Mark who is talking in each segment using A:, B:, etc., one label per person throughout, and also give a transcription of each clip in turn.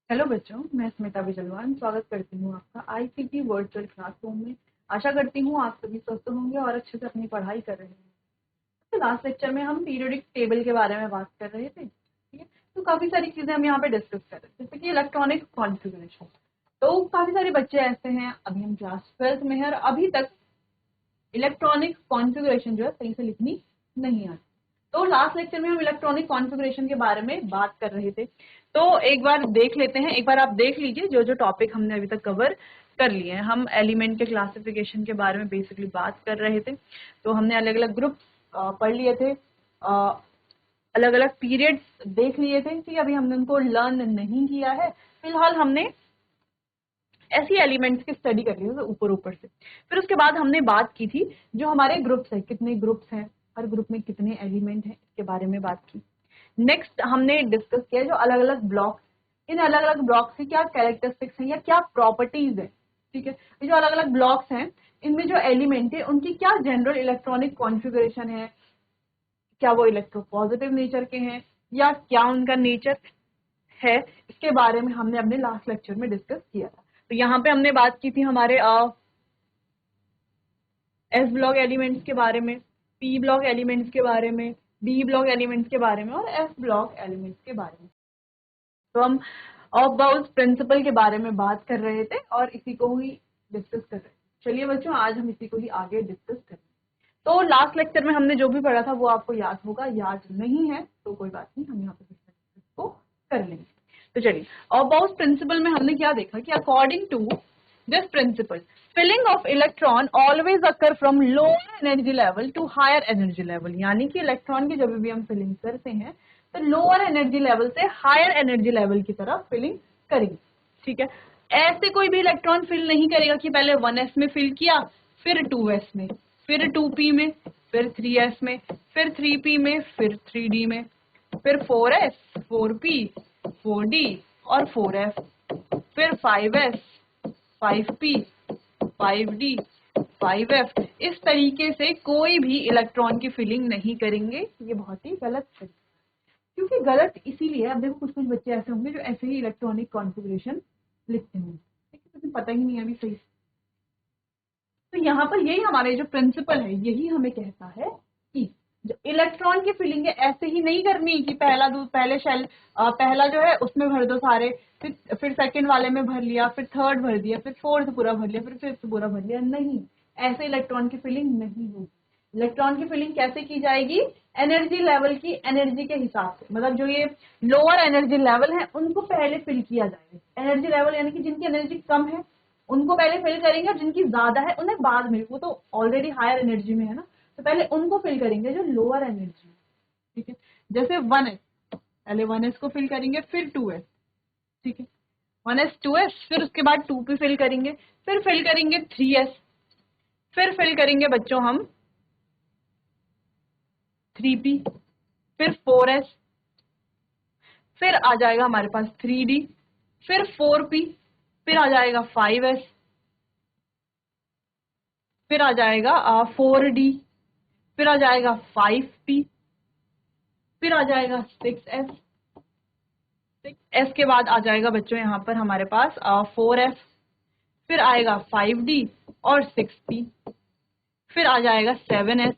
A: Hello बच्चों, मैं स्मिता बिजलवान स्वागत करती हूँ आपका आईसीटी वर्चुअल क्लासरूम में। आशा करती हूँ आप सभी स्वस्थ होंगे और अच्छे से अपनी पढ़ाई कर रहे हैं। तो लास्ट लेक्चर में हम पीरियोडिक टेबल के बारे में बात कर रहे थे, ठीक है। तो काफी सारी चीजें हम यहाँ पे डिस्कस कर रहे थे, जैसे कि इलेक्ट्रॉनिक कॉन्फ़िगरेशन। तो काफी सारे बच्चे ऐसे हैं, अभी हम क्लास 12th में है और अभी तक इलेक्ट्रॉनिक कॉन्फ़िगरेशन जो है सही से लिखनी नहीं आती। तो लास्ट लेक्चर में हम इलेक्ट्रॉनिक कॉन्फ़िगरेशन के बारे में बात कर रहे थे। तो एक बार देख लेते हैं, एक बार आप देख लीजिए जो जो टॉपिक हमने अभी तक कवर कर लिए हैं। हम एलिमेंट के क्लासिफिकेशन के बारे में बेसिकली बात कर रहे थे। तो हमने अलग अलग ग्रुप पढ़ लिए थे, अलग अलग पीरियड्स देख लिए थे, ठीक है। अभी हमने उनको लर्न नहीं किया है, फिलहाल हमने ऐसी एलिमेंट्स की स्टडी कर ली है ऊपर ऊपर से। फिर उसके बाद हमने बात की थी जो हमारे ग्रुप्स है, कितने ग्रुप्स हैं, हर ग्रुप में कितने एलिमेंट हैं, इसके बारे में बात की। नेक्स्ट हमने डिस्कस किया जो अलग अलग ब्लॉक्स, इन अलग अलग ब्लॉक्स की क्या कैरेक्टरिस्टिक्स हैं या क्या प्रॉपर्टीज है, ठीक है। ये जो अलग अलग ब्लॉक्स हैं इनमें जो एलिमेंट है उनकी क्या जनरल इलेक्ट्रॉनिक कॉन्फ़िगरेशन है, क्या वो इलेक्ट्रोपॉजिटिव नेचर के हैं या क्या उनका नेचर है, इसके बारे में हमने अपने लास्ट लेक्चर में डिस्कस किया था। तो यहाँ पे हमने बात की थी हमारे एस ब्लॉक एलिमेंट्स के बारे में, पी ब्लॉक एलिमेंट्स के बारे में, डी ब्लॉक एलिमेंट्स के बारे में और एफ ब्लॉक एलिमेंट्स के बारे में। तो हम ऑफ बाउल्स प्रिंसिपल के बारे में बात कर रहे थे और इसी को ही डिस्कस कर रहे थे। चलिए बच्चों, आज हम इसी को ही आगे डिस्कस करेंगे। तो लास्ट लेक्चर में हमने जो भी पढ़ा था वो आपको याद होगा, याद नहीं है तो कोई बात नहीं, हम यहाँ पे फिर से इसको कर लेंगे। तो चलिए, ऑफ बाउल्स प्रिंसिपल में हमने क्या देखा कि according to this principle filling of electron always occur from lower energy level to higher energy level, यानी कि इलेक्ट्रॉन की जब भी हम फिलिंग करते हैं तो लोअर एनर्जी लेवल से हायर एनर्जी लेवल की तरफ फिलिंग करेंगे, ठीक है। ऐसे कोई भी इलेक्ट्रॉन फिल नहीं करेगा कि पहले 1s में फिल किया, फिर 2s में, फिर 2p में, फिर 3s में, फिर 3p में, फिर 3d में, फिर 4s, 4p, 4d और 4f, फिर 5s, 5p, 5d, 5f। इस तरीके से कोई भी इलेक्ट्रॉन की फिलिंग नहीं करेंगे। ये बहुत ही गलत है, क्योंकि गलत इसीलिए, अब देखो कुछ कुछ बच्चे ऐसे होंगे जो ऐसे ही इलेक्ट्रॉनिक कॉन्फ़िगरेशन लिखते होंगे, लेकिन पता ही नहीं है अभी सही से। तो यहाँ पर यही हमारे जो प्रिंसिपल है यही हमें कहता है कि जो इलेक्ट्रॉन की फिलिंग है ऐसे ही नहीं करनी कि पहला दूध पहले शेल पहला जो है उसमें भर दो सारे, फिर सेकंड वाले में भर लिया, फिर थर्ड भर दिया, फिर फोर्थ पूरा भर लिया, फिर फिफ्थ पूरा भर लिया। नहीं, ऐसे इलेक्ट्रॉन की फिलिंग नहीं होगी। इलेक्ट्रॉन की फिलिंग कैसे की जाएगी? एनर्जी लेवल की एनर्जी के हिसाब से, मतलब जो ये लोअर एनर्जी लेवल है उनको पहले फिल किया जाएगा। एनर्जी लेवल यानी कि जिनकी एनर्जी कम है उनको पहले फिल करेंगे और जिनकी ज्यादा है उन्हें बाद में, वो तो ऑलरेडी हायर एनर्जी में है ना, तो पहले उनको फिल करेंगे जो लोअर एनर्जी, ठीक है। जैसे 1s, पहले 1s को फिल करेंगे, फिर 2s, ठीक है। 1s 2s, फिर उसके बाद 2p फिल करेंगे, फिर फिल करेंगे 3s, फिर फिल करेंगे बच्चों हम 3p, फिर 4s, फिर आ जाएगा हमारे पास 3d, फिर 4p, फिर आ जाएगा 5s, फिर आ जाएगा 4d, फिर आ जाएगा 5p, फिर आ जाएगा 6s, 6s के बाद आ जाएगा बच्चों यहाँ पर हमारे पास 4f, फिर आएगा 5d और 6p, फिर आ जाएगा 7s,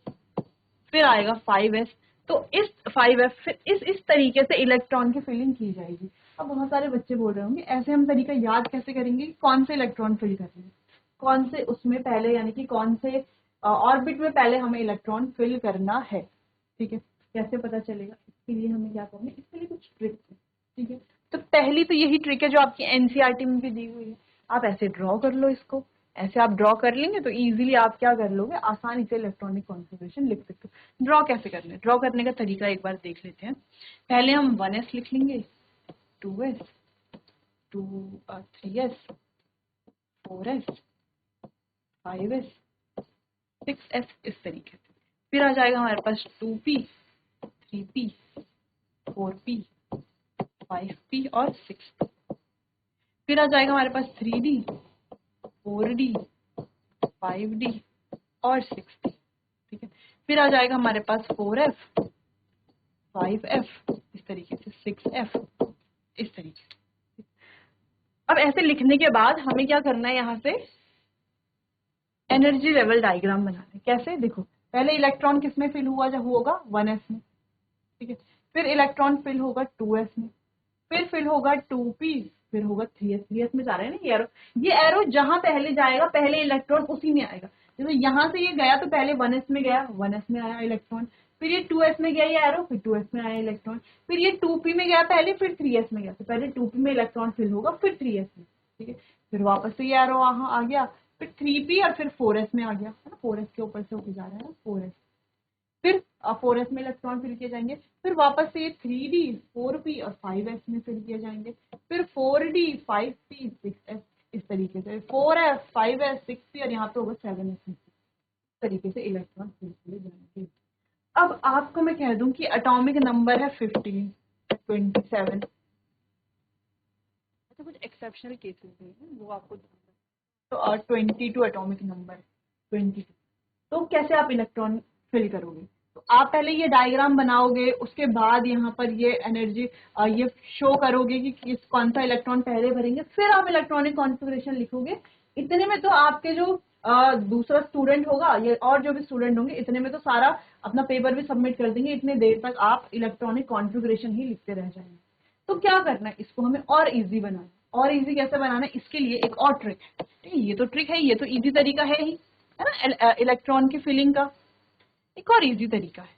A: फिर आएगा 5s। तो इस 5f फिर इस तरीके से इलेक्ट्रॉन की फिलिंग की जाएगी। अब बहुत सारे बच्चे बोल रहे होंगे ऐसे हम तरीका याद कैसे करेंगे, कौन से इलेक्ट्रॉन फिल करेंगे, कौन से उसमें पहले, यानी कि कौन से ऑर्बिट में पहले हमें इलेक्ट्रॉन फिल करना है, ठीक है। कैसे पता चलेगा, इसके लिए हमें क्या करना है, इसके लिए कुछ ट्रिक है, ठीक है। तो पहली तो यही ट्रिक है जो आपकी एनसीईआरटी में भी दी हुई है। आप ऐसे ड्रॉ कर लो इसको, ऐसे आप ड्रॉ कर लेंगे तो इजीली आप क्या कर लोगे, आसानी से इलेक्ट्रॉनिक कॉन्फ़िगरेशन लिख सकते हो। ड्रॉ कैसे करना है, ड्रॉ करने का तरीका एक बार देख लेते हैं। पहले हम 1s लिख लेंगे, 2s, 3s, 4s, 5s, 6s, इस तरीके से। फिर आ जाएगा हमारे पास 2p, 3p, 4p, 5p और 6p। फिर आ जाएगा हमारे पास 3d, 4d, 5d और 6d, ठीक है। फिर आ जाएगा हमारे पास 4f, 5f, इस तरीके से 6f, इस तरीके से। अब ऐसे लिखने के बाद हमें क्या करना है, यहाँ से एनर्जी लेवल डायग्राम बनाना है। कैसे, देखो पहले इलेक्ट्रॉन किस में फिल हुआ, जब होगा 1s में, ठीक है, फिर इलेक्ट्रॉन फिल होगा 2s में, फिर फिल होगा 2p, फिर होगा 3s। 3s में जा रहे हैं ना ये एरो जहां पहले जाएगा पहले इलेक्ट्रॉन उसी में आएगा। जैसे यहाँ से ये गया तो पहले 1s में गया, 1s में आया इलेक्ट्रॉन, फिर ये 2s में गया ये एरो, फिर 2s में आया इलेक्ट्रॉन, फिर ये 2p में गया पहले, फिर 3s में गया, तो पहले 2p में इलेक्ट्रॉन फिल होगा, फिर 3s में, ठीक है, फिर वापस से ये एरो वहां आ गया, फिर 3p और फिर 4s में आ गया, है ना, 4s के ऊपर से होके जा रहा है 4s, फिर 4s में इलेक्ट्रॉन फिल किए जाएंगे, फिर वापस से ये 3d 4p और 5s में फिल किए जाएंगे, फिर 4d 5p 6s, इस तरीके से 4s 5s 6p और यहाँ पे होगा 7s में, इस तरीके से इलेक्ट्रॉन फिल किए जाएंगे। अब आपको मैं कह दूं कि एटॉमिक नंबर है 15, 27, अच्छा कुछ एक्सेप्शनल केसेस भी हैं वो आपको, तो 22 एटॉमिक नंबर 22, तो कैसे आप इलेक्ट्रॉन फिल करोगे, तो आप पहले ये डायग्राम बनाओगे, उसके बाद यहाँ पर ये एनर्जी ये शो करोगे कि किस कौन सा इलेक्ट्रॉन पहले भरेंगे, फिर आप इलेक्ट्रॉनिक कॉन्फ़िगरेशन लिखोगे। इतने में तो आपके जो दूसरा स्टूडेंट होगा ये और जो भी स्टूडेंट होंगे इतने में तो सारा अपना पेपर भी सबमिट कर देंगे, इतने देर तक आप इलेक्ट्रॉनिक कॉन्फ़िगरेशन ही लिखते रह जाएंगे। तो क्या करना है, इसको हमें और इजी बनाना है। और इजी कैसे बनाना है, इसके लिए एक और ट्रिक है, ठीक है, ये तो ट्रिक है, ये तो इजी तरीका है ही, है ना, इलेक्ट्रॉन की फिलिंग का। एक और इजी तरीका है,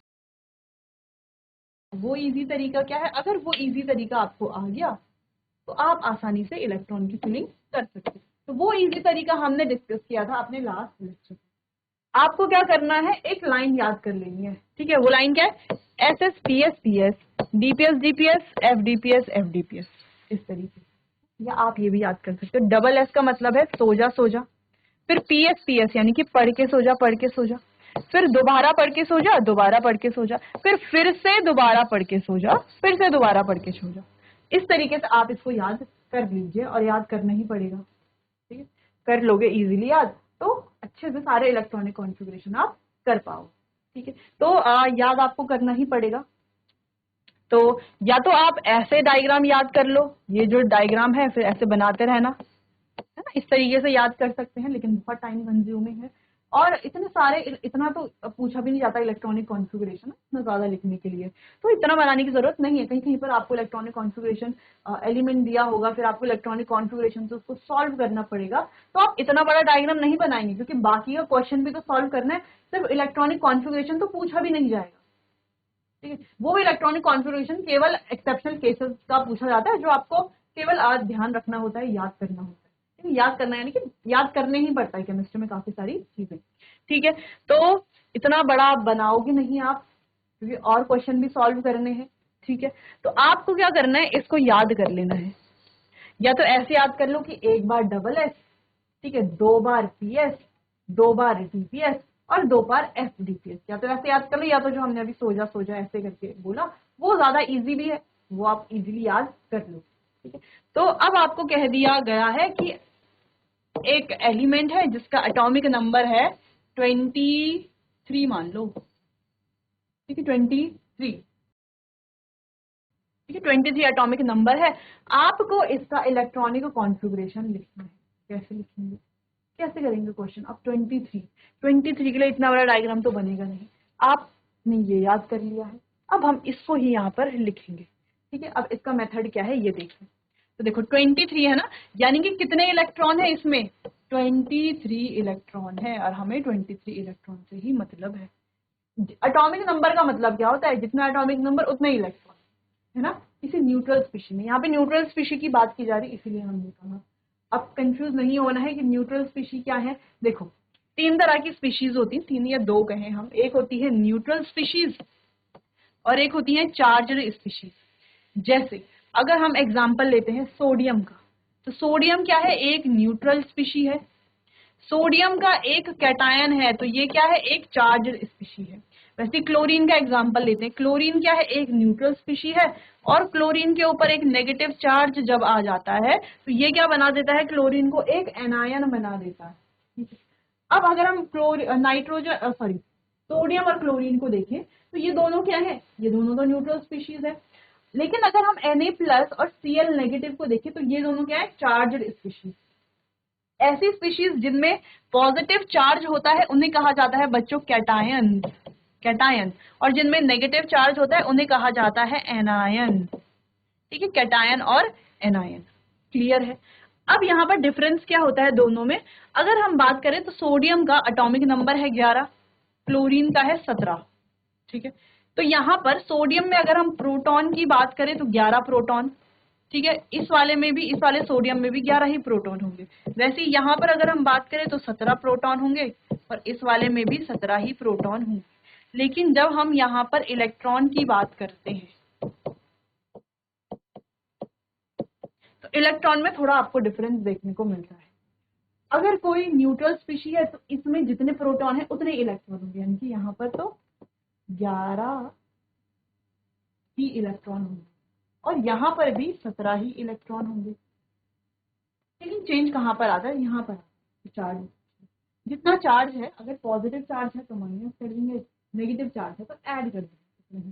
A: वो इजी तरीका क्या है, अगर वो इजी तरीका आपको आ गया तो आप आसानी से इलेक्ट्रॉन की फिलिंग कर सकते हैं। तो वो इजी तरीका हमने डिस्कस किया था अपने लास्ट लेक्चर में। आपको क्या करना है, एक लाइन याद कर लेनी है, ठीक है, वो लाइन क्या है, S S P S P S, DPS DPS, F DPS F DPS, इस तरीके से। या आप ये भी याद कर सकते हो, डबल एस का मतलब है सो जा सो जा, फिर पी एस यानी कि पढ़ के सो जा, पढ़ के सो जा, फिर दोबारा पढ़ के सो जा, दोबारा पढ़ के सो जा, फिर से दोबारा पढ़ के सो जा, फिर से दोबारा पढ़ के सो जा। इस तरीके से आप इसको याद कर लीजिए, और याद करना ही पड़ेगा, ठीक है, कर लोगे इजीली याद तो अच्छे से सारे इलेक्ट्रॉनिक कॉन्फ़िगरेशन आप कर पाओ, ठीक है। तो याद आपको करना ही पड़ेगा। तो या तो आप ऐसे डायग्राम याद कर लो, ये जो डायग्राम है फिर ऐसे बनाते रहना, है ना, इस तरीके से याद कर सकते हैं, लेकिन बहुत टाइम कंज्यूमिंग है, और इतने सारे इतना तो पूछा भी नहीं जाता इलेक्ट्रॉनिक कॉन्फ़िगरेशन इतना ज्यादा लिखने के लिए, तो इतना बनाने की जरूरत नहीं है। कहीं कहीं पर आपको इलेक्ट्रॉनिक कॉन्फ़िगरेशन एलिमेंट दिया होगा, फिर आपको इलेक्ट्रॉनिक कॉन्फ़िगरेशन से उसको सॉल्व करना पड़ेगा, तो आप इतना बड़ा डायग्राम नहीं बनाएंगे, क्योंकि बाकी का क्वेश्चन भी तो सॉल्व करना है, सिर्फ इलेक्ट्रॉनिक कॉन्फ़िगरेशन तो पूछा भी नहीं जाएगा, ठीक है। वो इलेक्ट्रॉनिक कॉन्फ़िगरेशन केवल एक्सेप्शनल केसेस का पूछा जाता है, जो आपको केवल आज ध्यान रखना होता है, याद करना होता है, ठीक है? याद करना यानी कि याद करने ही पड़ता है केमिस्ट्री में काफी सारी चीजें, ठीक है। तो इतना बड़ा बनाओगे नहीं आप, क्योंकि और क्वेश्चन भी सॉल्व करने हैं, ठीक है। तो आपको क्या करना है, इसको याद कर लेना है, या तो ऐसे याद कर लो कि एक बार डबल एस, ठीक है, 2 बार पी एस, 2 बार डीपीएस और 2 बार एफ डीपीएस, या तो ऐसे याद कर लो, या तो जो हमने अभी सोजा ऐसे करके बोला वो ज्यादा इजी भी है, वो आप इजीली याद कर लो, ठीक है। तो अब आपको कह दिया गया है कि एक एलिमेंट है जिसका एटॉमिक नंबर है 23 मान लो, ठीक है, 23, ठीक है, 23 एटॉमिक नंबर है। आपको इसका इलेक्ट्रॉनिक कॉन्फ़िगरेशन लिखना है। कैसे लिखेंगे, कैसे करेंगे क्वेश्चन, अब 23 के लिए इतना बड़ा डायग्राम तो बनेगा नहीं, आपने ये याद कर लिया है, अब हम इसको ही यहाँ पर लिखेंगे, ठीक है। अब इसका मेथड क्या है ये देखिए, तो देखो 23 है ना, यानी कि कितने इलेक्ट्रॉन है इसमें, 23 इलेक्ट्रॉन है, और हमें 23 इलेक्ट्रॉन से ही मतलब है। एटॉमिक नंबर का मतलब क्या होता है, जितना एटॉमिक नंबर उतने इलेक्ट्रॉन, है ना, किसी न्यूट्रल स्पीशी में, यहाँ पे न्यूट्रल स्पीशी की बात की जा रही, इसीलिए हमने कहा। अब कंफ्यूज नहीं होना है कि न्यूट्रल स्पीशी क्या है। देखो 3 तरह की स्पीशीज होती हैं, 3 या 2 कहें हम, एक होती है न्यूट्रल स्पीशीज और एक होती है चार्ज्ड स्पीशीज। जैसे अगर हम एग्जांपल लेते हैं सोडियम का, तो सोडियम क्या है, एक न्यूट्रल स्पीशी है। सोडियम का एक कैटायन है, तो ये क्या है, एक चार्ज्ड स्पीशी है। वैसे क्लोरीन का एग्जांपल लेते हैं, क्लोरीन क्या है, एक न्यूट्रल स्पीशी है, और क्लोरीन के ऊपर एक नेगेटिव चार्ज जब आ जाता है तो ये क्या बना देता है, क्लोरीन को एक एनायन बना देता है, ठीक है। अब अगर हम नाइट्रोजन सोडियम और क्लोरीन को देखें, तो ये दोनों क्या है, ये दोनों तो न्यूट्रल स्पीशीज है। लेकिन अगर हम Na+ और Cl- को देखें तो ये दोनों क्या है, चार्ज्ड स्पीशीज। ऐसी स्पीशीज जिनमें पॉजिटिव चार्ज होता है उन्हें कहा जाता है बच्चों कैटायन, कैटायन, और जिनमें नेगेटिव चार्ज होता है उन्हें कहा जाता है एनायन। ठीक है, कैटायन और एनायन। क्लियर है। अब यहाँ पर डिफरेंस क्या होता है दोनों में, अगर हम बात करें तो सोडियम का एटॉमिक नंबर है 11, क्लोरीन का है 17। ठीक है, तो यहाँ पर सोडियम में अगर हम प्रोटॉन की बात करें तो 11 प्रोटॉन। ठीक है, इस वाले में भी, इस वाले सोडियम में भी 11 ही प्रोटॉन होंगे। वैसे यहाँ पर अगर हम बात करें तो 17 प्रोटॉन होंगे और इस वाले में भी 17 ही प्रोटॉन होंगे। लेकिन जब हम यहाँ पर इलेक्ट्रॉन की बात करते हैं तो इलेक्ट्रॉन में थोड़ा आपको डिफरेंस देखने को मिलता है। अगर कोई न्यूट्रल स्पीशी है तो इसमें जितने प्रोटॉन है उतने इलेक्ट्रॉन होंगे, यानी कि यहाँ पर तो 11 ही इलेक्ट्रॉन होंगे और यहाँ पर भी 17 ही इलेक्ट्रॉन होंगे। लेकिन चेंज कहाँ पर आता है, यहाँ पर चार्ज। जितना चार्ज है, अगर पॉजिटिव चार्ज है तो माइनस कर देंगे, नेगेटिव चार्ज है तो ऐड कर देंगे।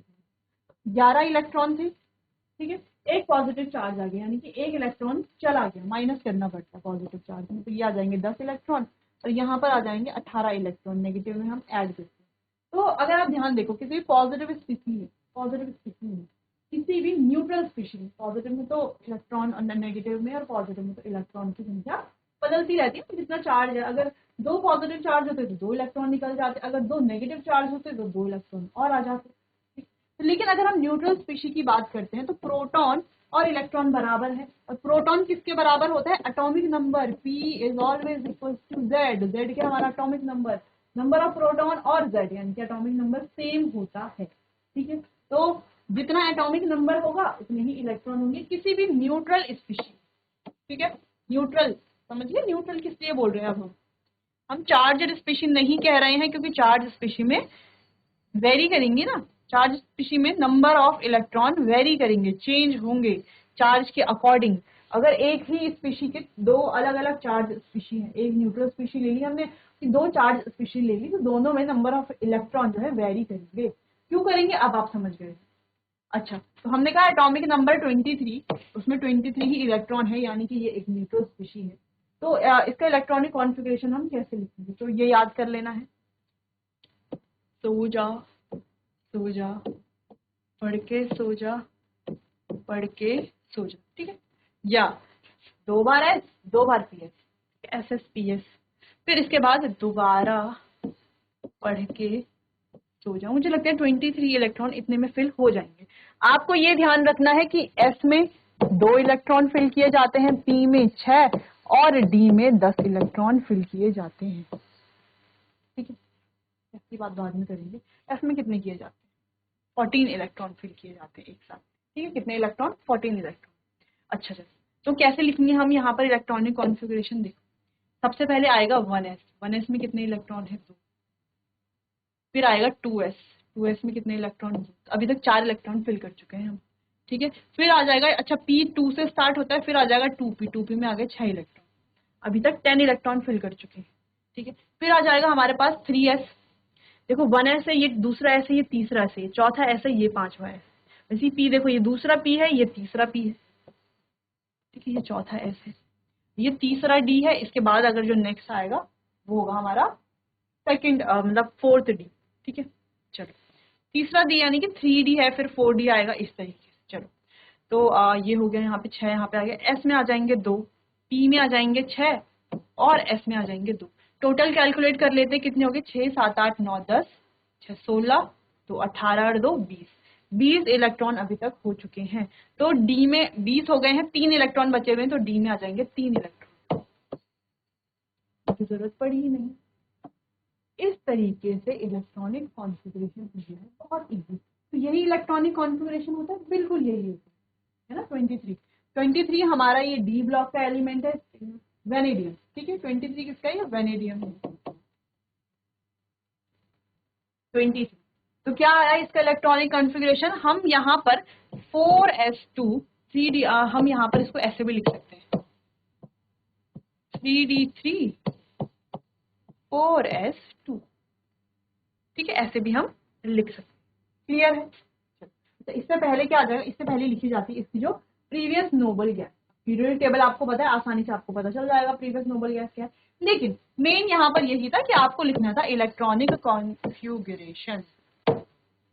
A: 11 इलेक्ट्रॉन थे, ठीक है, एक पॉजिटिव चार्ज आ गया, यानी कि एक इलेक्ट्रॉन चला गया, माइनस करना पड़ता है पॉजिटिव चार्ज में, तो ये आ जाएंगे 10 इलेक्ट्रॉन और यहाँ पर आ जाएंगे 18 इलेक्ट्रॉन, नेगेटिव में हम ऐड करते हैं। तो अगर आप ध्यान देखो, किसी भी पॉजिटिव स्थिति में, पॉजिटिव स्थिति में किसी भी न्यूट्रल स्पीशी में, पॉजिटिव में तो इलेक्ट्रॉन और नेगेटिव में, और पॉजिटिव में तो इलेक्ट्रॉन की संख्या बदलती रहती है जितना चार्ज है। अगर 2 पॉजिटिव चार्ज होते तो 2 इलेक्ट्रॉन निकल जाते, अगर 2 नेगेटिव चार्ज होते तो 2 इलेक्ट्रॉन और आ जाते। लेकिन अगर हम न्यूट्रल स्पीशी की बात करते हैं तो प्रोटॉन और इलेक्ट्रॉन बराबर है, और प्रोटॉन किसके बराबर होता है, atomic number P is always equal to Z। Z क्या हमारा atomic number, number of proton और Z यानी कि एटॉमिक नंबर सेम होता है। ठीक है, तो जितना एटॉमिक नंबर होगा उतने ही इलेक्ट्रॉन होंगे किसी भी न्यूट्रल स्पीशी। ठीक है, न्यूट्रल समझिए, न्यूट्रल किस लिए बोल रहे हैं, अब हम चार्ज स्पीशी नहीं कह रहे हैं, क्योंकि चार्ज स्पीशी में वेरी करेंगे ना, चार्ज स्पीशी में नंबर ऑफ इलेक्ट्रॉन वेरी करेंगे, चेंज होंगे चार्ज के अकॉर्डिंग। अगर एक ही स्पीशी के 2 अलग अलग चार्ज स्पीशी है, एक न्यूट्रल स्पीशी ले ली हमने, 2 चार्ज स्पीशी ले ली, तो दोनों में नंबर ऑफ इलेक्ट्रॉन जो है वेरी करेंगे। क्यों करेंगे, अब आप समझ गए। अच्छा, तो हमने कहा एटॉमिक नंबर 23, उसमें 23 ही इलेक्ट्रॉन है, यानी कि ये एक न्यूट्रल स्पीशी है। तो इसका इलेक्ट्रॉनिक कॉन्फ़िगरेशन हम कैसे लिखेंगे, तो ये याद कर लेना है। सो जा, सो जा, पढ़ के सो जा, पढ़ के सो जा। ठीक है, या 2 बार S 2 बार PS, SSPS, फिर इसके बाद दोबारा पढ़ के सो जाओ। मुझे लगता है 23 इलेक्ट्रॉन इतने में फिल हो जाएंगे। आपको ये ध्यान रखना है कि S में 2 इलेक्ट्रॉन फिल किए जाते हैं, P में 6 और D में 10 इलेक्ट्रॉन फिल किए जाते हैं। ठीक है, इसकी बात बाद में करेंगे। S में कितने किए जाते हैं, 14 इलेक्ट्रॉन फिल किए जाते हैं एक साथ। ठीक है, कितने इलेक्ट्रॉन, 14 इलेक्ट्रॉन। अच्छा सर, तो कैसे लिखेंगे हम यहाँ पर इलेक्ट्रॉनिक कॉन्फ़िगरेशन, देखो सबसे पहले आएगा 1s, 1s में कितने इलेक्ट्रॉन है, 2। फिर आएगा 2s, 2s में कितने इलेक्ट्रॉन, अभी तक 4 इलेक्ट्रॉन फिल कर चुके हैं हम। ठीक है, फिर आ जाएगा, अच्छा p 2 से स्टार्ट होता है, फिर आ जाएगा 2p, 2p में आ गए 6 इलेक्ट्रॉन, अभी तक 10 इलेक्ट्रॉन फिल कर चुके हैं। ठीक है, फिर आ जाएगा हमारे पास 3s, देखो 1s है, ये दूसरा s है, ये तीसरा s है, ये चौथा s है, ये पांचवा है। वैसे p देखो, ये दूसरा p है, ये तीसरा p है। ठीक है, ये चौथा s है, ये तीसरा d है, इसके बाद अगर जो नेक्स्ट आएगा वो होगा हमारा सेकंड, मतलब 4th d। ठीक है, चलो तीसरा d यानी कि 3d है, फिर 4d आएगा इस तरीके से। चलो, तो ये हो गया, यहाँ पे 6, यहाँ पे आ गया, s में आ जाएंगे 2, p में आ जाएंगे 6 और s में आ जाएंगे 2। टोटल कैलकुलेट कर लेते हैं, कितने हो गए, 6 7 8 9 10, 6 16, तो 18 और 2 20, 20 इलेक्ट्रॉन अभी तक हो चुके हैं। तो डी में 20 हो गए हैं, 3 इलेक्ट्रॉन बचे हुए हैं, तो डी में आ जाएंगे 3 इलेक्ट्रॉन, की जरूरत पड़ी ही नहीं। इस तरीके से इलेक्ट्रॉनिक कॉन्फ़िगरेशन जो है बहुत इजी। तो यही इलेक्ट्रॉनिक कॉन्फ़िगरेशन होता है, बिल्कुल यही होता है ना। 23 हमारा ये डी ब्लॉक का एलिमेंट है, वेनेडियम। ठीक है, 23 किसका है, वेनेडियम है। 23, तो क्या आया इसका इलेक्ट्रॉनिक कॉन्फ़िगरेशन, हम यहाँ पर 4s2 3d, हम यहाँ पर इसको ऐसे भी लिख सकते हैं, 3d3 4s2। ठीक है, ऐसे भी हम लिख सकते हैं। क्लियर है, तो इससे पहले क्या आ जाएगा, इससे पहले लिखी जाती है इसकी जो previous noble gas. Periodic table आपको पता है, आसानी से आपको पता चल जाएगा प्रीवियस नोबल गैस क्या है। लेकिन मेन यहाँ पर यही था कि आपको लिखना था इलेक्ट्रॉनिक कॉन्फ़िगरेशन।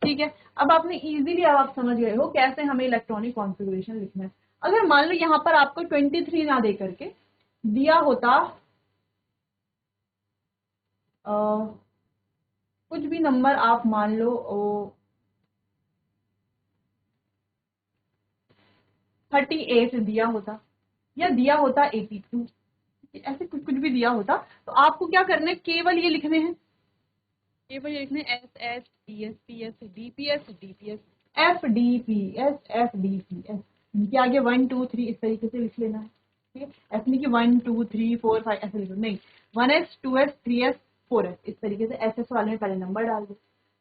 A: ठीक है, अब आपने इजीली, अब आप समझ गए हो कैसे हमें इलेक्ट्रॉनिक कॉन्फ़िगरेशन लिखना है। अगर मान लो यहाँ पर आपको 23 ना दे करके दिया होता कुछ भी नंबर, आप मान लो 38 दिया होता, या दिया होता 82, ऐसे कुछ कुछ भी दिया होता, तो आपको क्या करना है, केवल ये लिखने हैं, केवल ये लिखने S S T S P S D P S D P S F D P S F D P S, इनके आगे 1 2 3 इस तरीके से लिख लेना है। ठीक है, ऐसे नहीं कि 1 2 3 4 5 ऐसे लिखो, नहीं 1s 2s 3s 4s इस तरीके से। एस एस वाले में पहले नंबर डाल दो,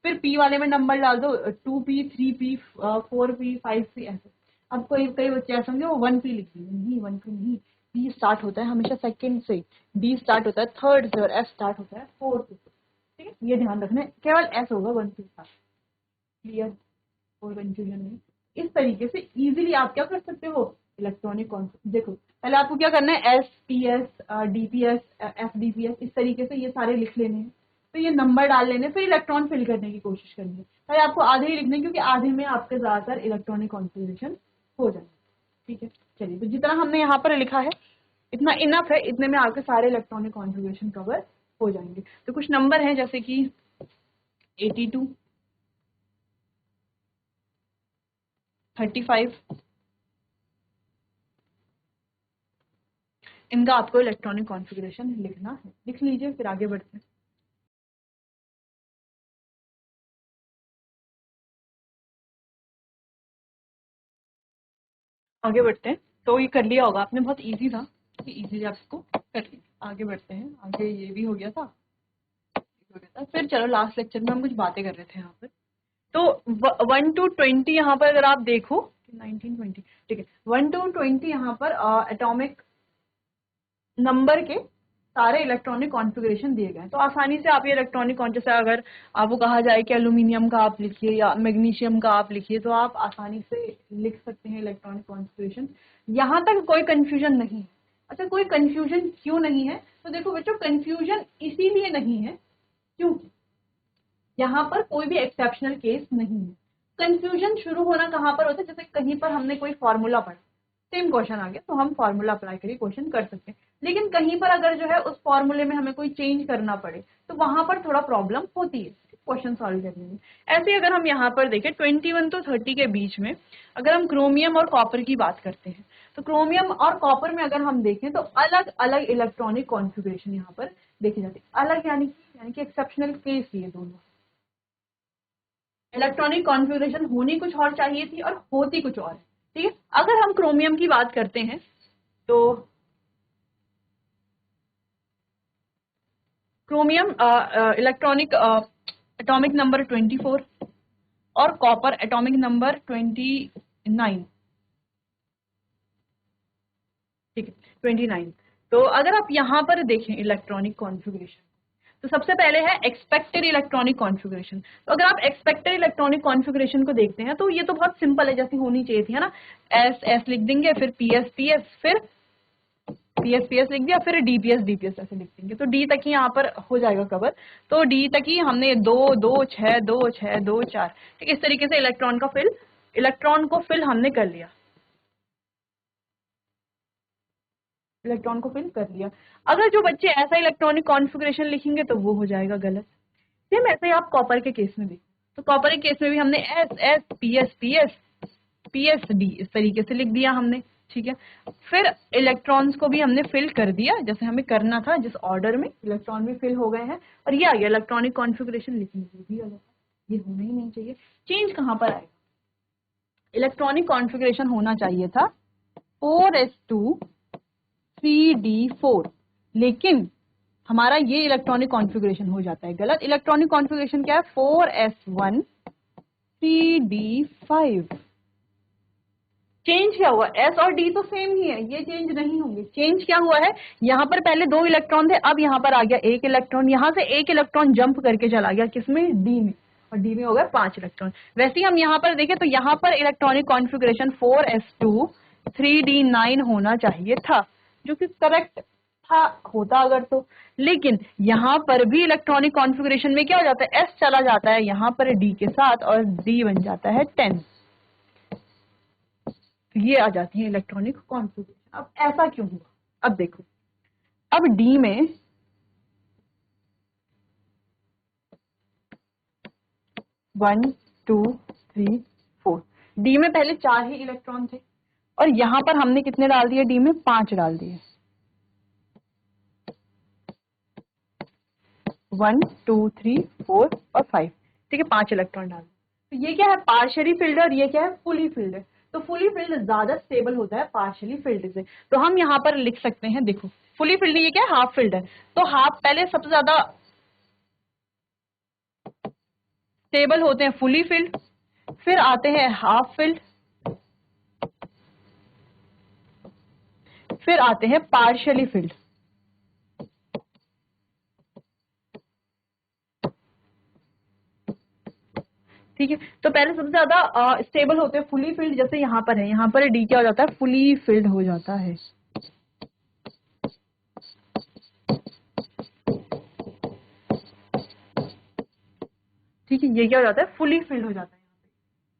A: फिर पी वाले में नंबर डाल दो 2p 3p 4p 5p ऐसे। अब कई बच्चे ऐसे होंगे वो 1p लिख देंगे, नहीं 1p नहीं, p स्टार्ट होता है हमेशा सेकंड से, d स्टार्ट होता है थर्ड से, और f स्टार्ट होता है फोर्थ से। ठीक है, ये ध्यान रखना है, केवल s होगा 1p के साथ। क्लियर, कोई कंफ्यूजन नहीं। इस तरीके से इजीली आप क्या कर सकते हो, इलेक्ट्रॉनिक कॉन्सेप्ट। देखो पहले आपको क्या करना है, S P S D P S F D P S इस तरीके से ये सारे लिख लेने हैं, तो ये नंबर डाल लेने, फिर इलेक्ट्रॉन फिल करने की कोशिश करनी है। पहले आपको आधे ही लिखने, क्योंकि आधे में आपके ज्यादातर इलेक्ट्रॉनिक कॉन्फ़िगरेशन हो जाएंगे। ठीक है, चलिए, तो जितना हमने यहाँ पर लिखा है इतना इनफ है, इतने में आपके सारे इलेक्ट्रॉनिक कॉन्फ़िगरेशन कवर हो जाएंगे। तो कुछ नंबर हैं जैसे कि 82 35, इनका आपको इलेक्ट्रॉनिक कॉन्फ़िगरेशन लिखना है। लिख लीजिए, फिर आगे बढ़ते हैं। आगे बढ़ते हैं, तो ये कर लिया होगा आपने, बहुत इजी था, इजीली आपको कर लिया। आगे बढ़ते हैं, आगे ये भी हो गया था, फिर चलो लास्ट लेक्चर में हम कुछ बातें कर रहे थे यहाँ पर। तो 1 to 20 यहाँ पर अगर आप देखो 19 20, ठीक है, 1 to 20 यहाँ पर एटॉमिक नंबर के सारे इलेक्ट्रॉनिक कॉन्फ़िगरेशन दिए गए हैं। तो आसानी से आप ये इलेक्ट्रॉनिक जैसे अगर आपको कहा जाए कि एल्यूमिनियम का आप लिखिए या मैग्नीशियम का आप लिखिए, तो आप आसानी से लिख सकते हैं इलेक्ट्रॉनिक कॉन्फ़िगरेशन। यहाँ तक कोई कंफ्यूजन नहीं है। अच्छा, कोई कंफ्यूजन क्यों नहीं है, तो देखो बच्चों, कंफ्यूजन इसीलिए नहीं है क्योंकि यहाँ पर कोई भी एक्सेप्शनल केस नहीं है। कंफ्यूजन शुरू होना कहाँ पर होता है, जैसे कहीं पर हमने कोई फॉर्मूला पढ़ा, सेम क्वेश्चन आ गया, तो हम फॉर्मूला अप्लाई करके क्वेश्चन कर सकते हैं। लेकिन कहीं पर अगर जो है उस फॉर्मूले में हमें कोई चेंज करना पड़े, तो वहां पर थोड़ा प्रॉब्लम होती है क्वेश्चन सॉल्व करने में। ऐसे अगर हम यहाँ पर देखें 21 तो 30 के बीच में अगर हम क्रोमियम और कॉपर की बात करते हैं, तो क्रोमियम और कॉपर में अगर हम देखें तो अलग अलग इलेक्ट्रॉनिक कॉन्फ़िगरेशन यहाँ पर देखी जाती है। अलग यानी कि एक्सेप्शनल केस ये दोनों। इलेक्ट्रॉनिक कॉन्फ़िगरेशन होनी कुछ और चाहिए थी और होती कुछ और है। ठीक है, अगर हम क्रोमियम की बात करते हैं तो क्रोमियम इलेक्ट्रॉनिक एटॉमिक नंबर 24 और कॉपर एटॉमिक नंबर 29। ठीक है, 29। तो अगर आप यहाँ पर देखें इलेक्ट्रॉनिक कॉन्फ़िगरेशन, तो सबसे पहले है एक्सपेक्टेड इलेक्ट्रॉनिक कॉन्फ़िगरेशन। तो अगर आप एक्सपेक्टेड इलेक्ट्रॉनिक कॉन्फ़िगरेशन को देखते हैं तो ये तो बहुत सिंपल है, जैसी होनी चाहिए थी, है ना। एस एस लिख देंगे, फिर पी एस फिर पी एस लिख दिया, फिर डी पी एस ऐसे लिख देंगे, तो डी तक ही यहाँ पर हो जाएगा कवर। तो डी तक ही हमने 2 2 6 2 6 2 4, ठीक, इस तरीके से इलेक्ट्रॉन को फिल हमने कर लिया, इलेक्ट्रॉन को फिल कर लिया। अगर जो बच्चे ऐसा इलेक्ट्रॉनिक कॉन्फ़िगरेशन लिखेंगे तो वो हो जाएगा गलत। सेम ऐसे ही आप कॉपर के केस में देखो, तो कॉपर के केस में भी हमने S S P S D इस तरीके से लिख दिया हमने। ठीक है, फिर इलेक्ट्रॉन्स को भी हमने फिल कर दिया जैसे हमें करना था, जिस ऑर्डर में इलेक्ट्रॉन भी फिल हो गए हैं, और ये आ गया इलेक्ट्रॉनिक कॉन्फ़िगरेशन लिखने भी अलग, ये होना ही नहीं चाहिए। चेंज कहाँ पर आएगा, इलेक्ट्रॉनिक कॉन्फ़िगरेशन होना चाहिए था 4s2 3d4, लेकिन हमारा ये इलेक्ट्रॉनिक कॉन्फ़िगरेशन हो जाता है गलत। इलेक्ट्रॉनिक कॉन्फ़िगरेशन क्या है, 4s1 3d5। चेंज क्या हुआ, एस और डी तो सेम ही है, ये चेंज नहीं होंगे। चेंज क्या हुआ है, यहाँ पर पहले 2 इलेक्ट्रॉन थे, अब यहाँ पर आ गया 1 इलेक्ट्रॉन, यहाँ से 1 इलेक्ट्रॉन जंप करके चला गया किसमें, डी में, और डी में हो गए 5 इलेक्ट्रॉन। वैसे ही हम यहाँ पर देखें तो यहाँ पर इलेक्ट्रॉनिक कॉन्फ़िगरेशन 4s2 3d9 होना चाहिए था, जो कि करेक्ट था होता अगर तो। लेकिन यहाँ पर भी इलेक्ट्रॉनिक कॉन्फ़िगरेशन में क्या हो जाता है, s चला जाता है यहाँ पर d के साथ और d बन जाता है 10। ये आ जाती है इलेक्ट्रॉनिक कॉन्फ़िगरेशन। अब ऐसा क्यों हुआ, अब देखो, अब d में one two three four, D में पहले 4 ही इलेक्ट्रॉन थे और यहां पर हमने कितने डाल दिए, डी में 5 डाल दिए। 1 2 3 4 और 5, ठीक है, 5 इलेक्ट्रॉन डाल। तो ये क्या है, पार्शियली फिल्ड है और ये क्या है, फुली फिल्ड है। तो फुली फिल्ड ज्यादा स्टेबल होता है पार्शियली फिल्ड से। तो हम यहाँ पर लिख सकते हैं, देखो फुली फिल्ड ये क्या है, हाफ फिल्ड है। तो हाफ पहले सबसे ज्यादा स्टेबल होते हैं फुली फिल्ड, फिर आते हैं हाफ फिल्ड, फिर आते हैं पार्शियली फिल्ड। ठीक है, तो पहले सबसे ज्यादा स्टेबल होते हैं फुली फिल्ड, जैसे यहाँ पर है, यहाँ पर डी क्या हो जाता है, फुली फिल्ड हो जाता है। ठीक है, ये क्या हो जाता है, फुली फिल्ड हो जाता है।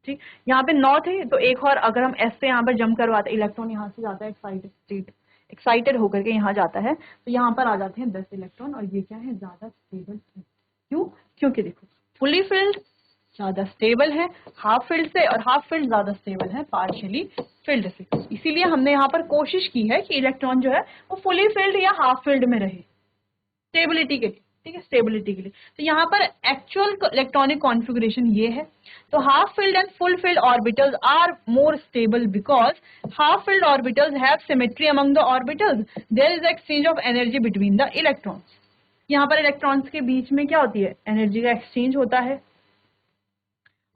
A: ठीक, यहाँ पे 9 थे तो एक और अगर हम एस से यहाँ पर जंप करवाते, इलेक्ट्रॉन यहाँ से जाता है एक्साइटेड होकर के यहाँ जाता है, तो यहाँ पर आ जाते हैं 10 इलेक्ट्रॉन और ये क्या है, ज्यादा स्टेबल है। क्यों, क्योंकि देखो फुली फिल्ड ज्यादा स्टेबल है हाफ फील्ड से और हाफ फील्ड ज्यादा स्टेबल है पार्शियली फील्ड से। इसीलिए हमने यहाँ पर कोशिश की है कि इलेक्ट्रॉन जो है वो फुली फील्ड या हाफ फील्ड में रहे स्टेबिलिटी के लिए। ठीक है, स्टेबिलिटी के लिए। तो यहाँ पर एक्चुअल इलेक्ट्रॉनिक कॉन्फ़िगरेशन ये है। तो half filled and full filled orbitals are more stable because half filled orbitals have symmetry among the orbitals, there is exchange of energy between the electrons. यहाँ पर इलेक्ट्रॉन्स के बीच में क्या होती है, एनर्जी का एक्सचेंज होता है।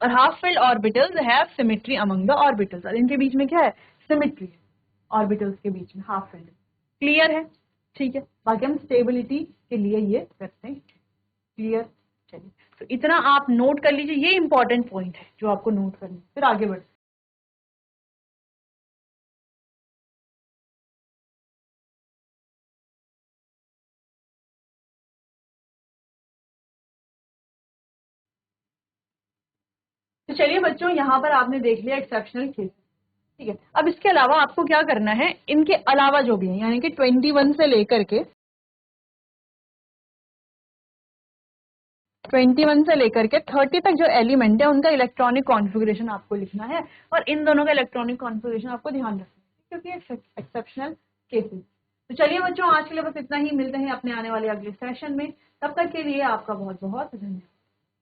A: और half filled orbitals have symmetry among the orbitals, और इनके बीच में क्या है, सिमेट्री है ऑर्बिटल्स के बीच में हाफ फील्ड। क्लियर है, ठीक है। बाकी हम स्टेबिलिटी के लिए ये करते हैं। क्लियर, चलिए तो इतना आप नोट कर लीजिए, ये इंपॉर्टेंट पॉइंट है जो आपको नोट करना है, फिर आगे बढ़ते। तो चलिए बच्चों, यहाँ पर आपने देख लिया एक्सेप्शनल केस, ठीक है। अब इसके अलावा आपको क्या करना है, इनके अलावा जो भी है, यानी कि 21 से लेकर के 30 तक जो एलिमेंट है उनका इलेक्ट्रॉनिक कॉन्फ़िगरेशन आपको लिखना है, और इन दोनों का इलेक्ट्रॉनिक कॉन्फ़िगरेशन आपको ध्यान रखना है क्योंकि एक्सेप्शनल केसेस। तो चलिए बच्चों, आज के लिए बस इतना ही, मिलते हैं अपने आने वाले अगले सेशन में। तब तक के लिए आपका बहुत बहुत धन्यवाद।